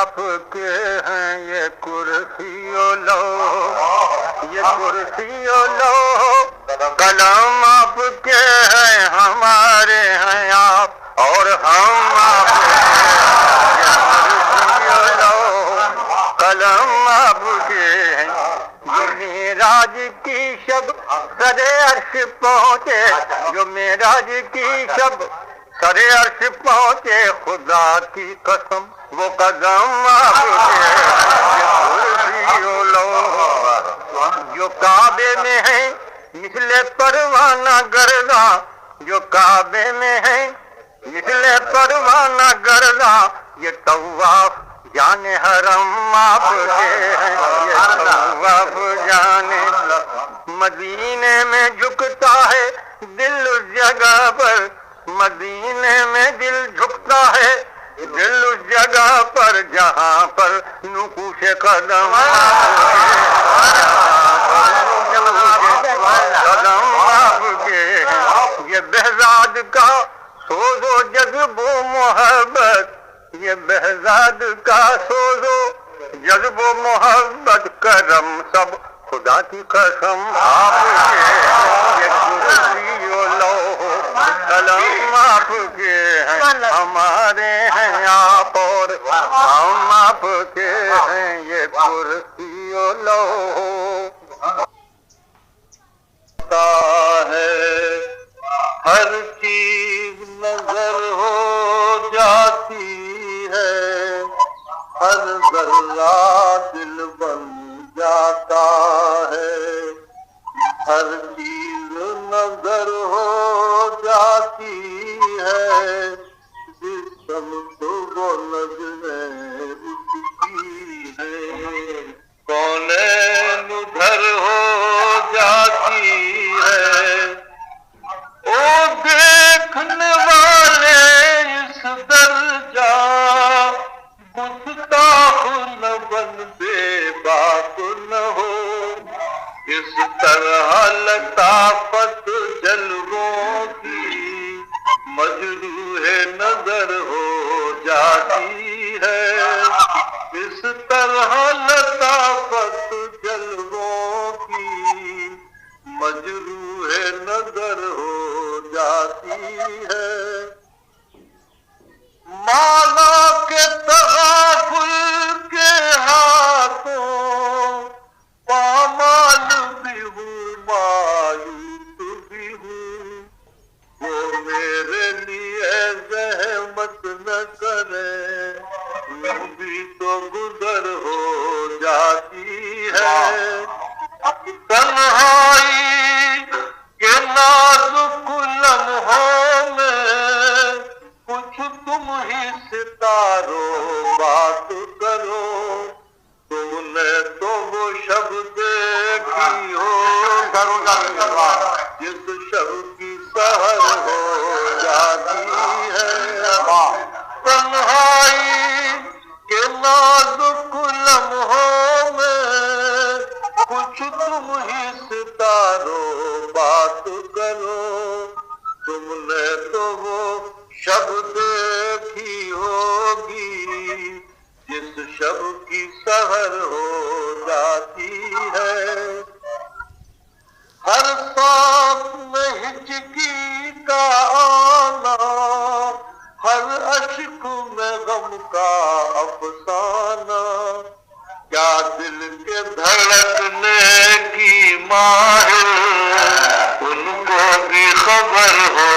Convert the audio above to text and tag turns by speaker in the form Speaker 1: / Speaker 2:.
Speaker 1: آپ کے ہیں یہ کرسی و لوح، یہ کرسی و لوح قلم آپ کے ہیں، ہمارے ہیں آپ اور ہم آپ کے ہیں، یہ کرسی و لوح قلم آپ کے ہیں۔ جو معراج کی شب سر عرش پہنچے، جو معراج کی شب سر عرش پہنچے، خدا کی قسم وہ قدم آپ کے، یہ کرسی و لوح جو کعبے میں ہے مثل پروانہ گرداں، جو کعبے میں ہے مثل پروانہ گرداں، یہ طواف جان حرم آپ کے ہیں، یہ طواف جان مدینے میں جھکتا ہے دل اس جگہ پر، مدینے میں دل جھکتا ہے دل اس جگہ پر جہاں پر نقوش قدم قدم آپ کے ہیں۔ یہ بہزاد کا سوز و جذب و محبت، یہ بہزاد کا سوز و جذب و محبت، کرم سب خدا کی قسم آپ کے، یہ کرسی و لوح قلم آپ کے ہیں، ہمارے ہیں آپ اور ہم آپ کے ہیں، یہ کرسی و لوح ہے۔ ہر چیز نظر ہو جاتی ہے، ہر ذرہ دل بن جاتا ہے، ہر چیز نظر ہو جاتی ہے، جسم تو وہ نظریں اٹھتی ہے، کونین ادھر ہو جاتی ہے، او دیکھنے والے اس درجہ گستاخ نہ بن، بے باک نہ ہو، اس طرح لطافت جلووں کی مجروح نظر ہو جاتی ہے، اس طرح لطافت جلووں کی مجروح نظر ہو جاتی ہے۔ مالا کے تغافل کے ہاتھوں پامال بھی ہوں، مایوس بھی ہوں، وہ میرے لیے زحمت نہ کرے، وہ بھی تو گزر ہو جاتی ہے۔ تنہائی کے نازک لمحوں میں کچھ تم ہی ستاروں بات کرو، تم نے تو وہ شب دیکھی ہو جس شب کی سحر ہو جاتی ہے۔ تنہائی کے نازک لمحوں میں کچھ تم ہی ستاروں بات کرو، تم نے تو وہ شب دیکھی ہوگی جس شب کی سحر ہو جاتی ہے۔ ہر سانس میں ہچکی کا آنا، ہر اشک میں غم کا افسانہ، کیا دل کے دھڑکنے کی ماہر ان کو بھی خبر ہو